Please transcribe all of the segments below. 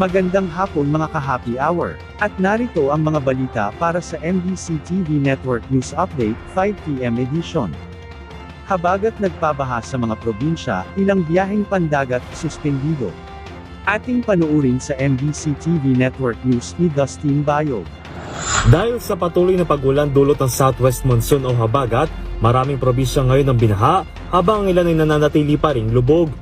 Magandang hapon mga ka-happy hour. At narito ang mga balita para sa MBC TV Network News Update, 5 PM edition. Habagat nagpabaha sa mga probinsya, ilang biyaheng pandagat suspendido. Ating panuurin sa MBC TV Network News ni Dustin Bayog. Dahil sa patuloy na pagulan dulot ng southwest monsoon o habagat, maraming probinsya ngayon ang binaha, habang ilan ay nananatili pa ring lubog.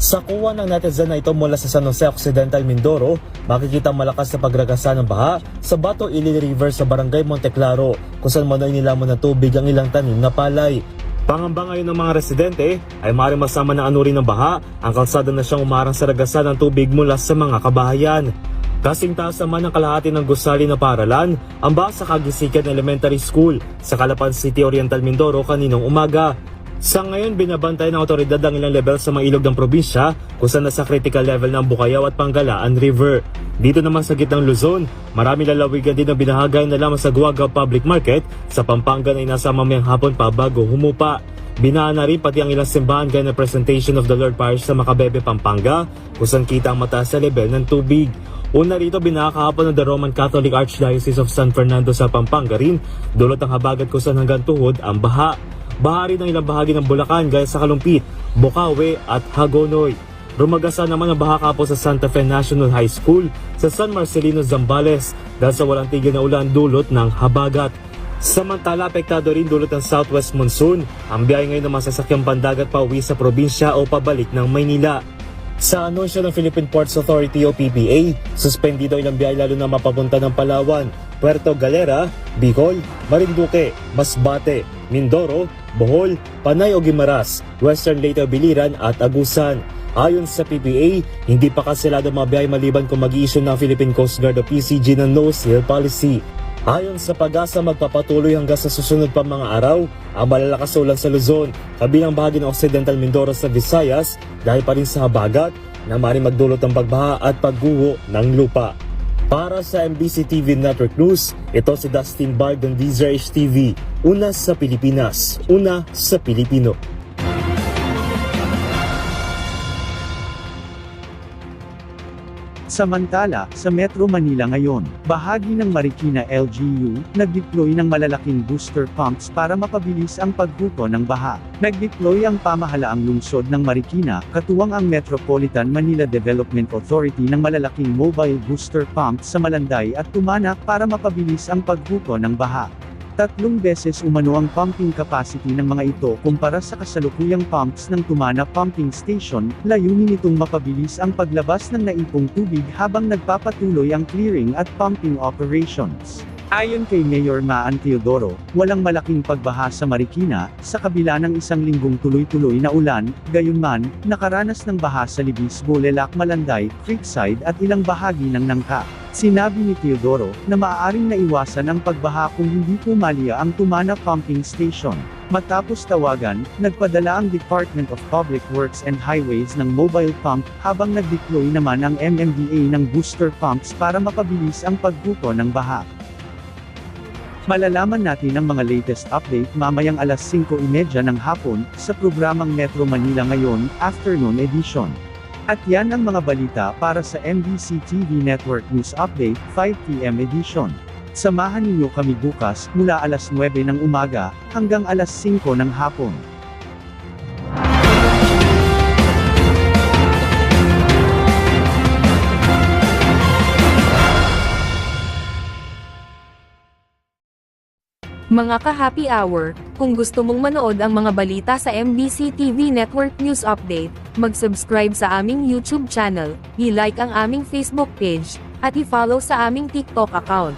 Sa kuha ng netizen na ito mula sa San Jose Occidental, Mindoro, makikita malakas na pagragasa ng baha sa Bato Ili River sa Barangay Monteclaro, kung saan manoy nilamon ng tubig ang ilang tanim na palay. Pangamba ngayon ng mga residente ay maaaring masama ng anurin ng baha ang kalsada na siyang umarang sa ragasan ng tubig mula sa mga kabahayan. Kasing taas naman ng kalahati ng gusali na paaralan ang baha sa Kagisikan Elementary School sa Calapan City, Oriental Mindoro kaninong umaga. Sa ngayon, binabantay ng otoridad ang ilang level sa mga ilog ng probinsya kung saan nasa critical level ng Bukayaw at Panggalaan River. Dito naman sa gitnang Luzon, marami lalawigan din ang binahagay na lamang sa Guagaw Public Market sa Pampanga na inasa mamayang hapon pa bago humupa. Binahan na rin pati ang ilang simbahan gaya ng Presentation of the Lord Parish sa Macabebe, Pampanga kung saan kita ang mataas na level ng tubig. Una rito, binaha kahapon ng The Roman Catholic Archdiocese of San Fernando sa Pampanga rin, dulot ng habagat kung saan hanggang tuhod ang baha. Baha rin ang ilang bahagi ng Bulacan gaya sa Kalumpit, Bukawi at Hagonoy. Rumagasa naman ang baha kapo sa Santa Fe National High School sa San Marcelino, Zambales dahil sa walang tigil na ulan dulot ng habagat. Samantala, apektado rin dulot ng southwest monsoon ang biyahe ngayon ng masasakyang pandagat pauwi sa probinsya o pabalik ng Maynila. Sa anunsyo ng Philippine Ports Authority o PPA, suspendido ilang biyahe lalo na mapapunta ng Palawan, Puerto Galera, Bicol, Marinduque, Masbate, Mindoro, Bohol, Panay o Guimaras, Western Leyte o Biliran at Agusan. Ayon sa PPA, hindi pa kanselado mga biyahe maliban kung mag-i-issue ng Philippine Coast Guard o PCG ng no-sail policy. Ayon sa Pag-asa, magpapatuloy hanggang sa susunod pa mga araw ang malalakas na ulan sa Luzon, kabilang bahagi ng Occidental Mindoro sa Visayas dahil pa rin sa habagat na maaaring magdulot ng pagbaha at pagguho ng lupa. Para sa MBC TV Network News, ito si Dustin Bayog ng DZRH TV. Una sa Pilipinas, una sa Pilipino. Samantala, sa Metro Manila ngayon, bahagi ng Marikina LGU, nag-deploy ng malalaking booster pumps para mapabilis ang paghuko ng baha. Nag-deploy ang pamahalaang lungsod ng Marikina, katuwang ang Metropolitan Manila Development Authority ng malalaking mobile booster pumps sa Malanday at Tumanak para mapabilis ang paghuko ng baha. 3 beses umano ang pumping capacity ng mga ito kumpara sa kasalukuyang pumps ng Tumana Pumping Station, layunin nitong mapabilis ang paglabas ng naipong tubig habang nagpapatuloy ang clearing at pumping operations. Ayon kay Mayor Maan Teodoro, walang malaking pagbaha sa Marikina, sa kabila ng isang linggong tuloy-tuloy na ulan, gayunman, nakaranas ng baha sa Libis, Bulelac, Malanday, Creekside at ilang bahagi ng Nangka. Sinabi ni Teodoro, na maaaring naiwasan ang pagbaha kung hindi pumalya ang Tumana Pumping Station. Matapos tawagan, nagpadala ang Department of Public Works and Highways ng mobile pump, habang nag-deploy naman ang MMDA ng booster pumps para mapabilis ang paghuko ng baha. Malalaman natin ang mga latest update mamayang alas 5:30 ng hapon, sa programang Metro Manila Ngayon, Afternoon Edition. At yan ang mga balita para sa MBC TV Network News Update, 5 PM edition. Samahan ninyo kami bukas, mula alas 9 ng umaga, hanggang alas 5 ng hapon. Mga ka-happy hour, kung gusto mong manood ang mga balita sa MBC TV Network News Update, mag-subscribe sa aming YouTube channel, i-like ang aming Facebook page, at i-follow sa aming TikTok account.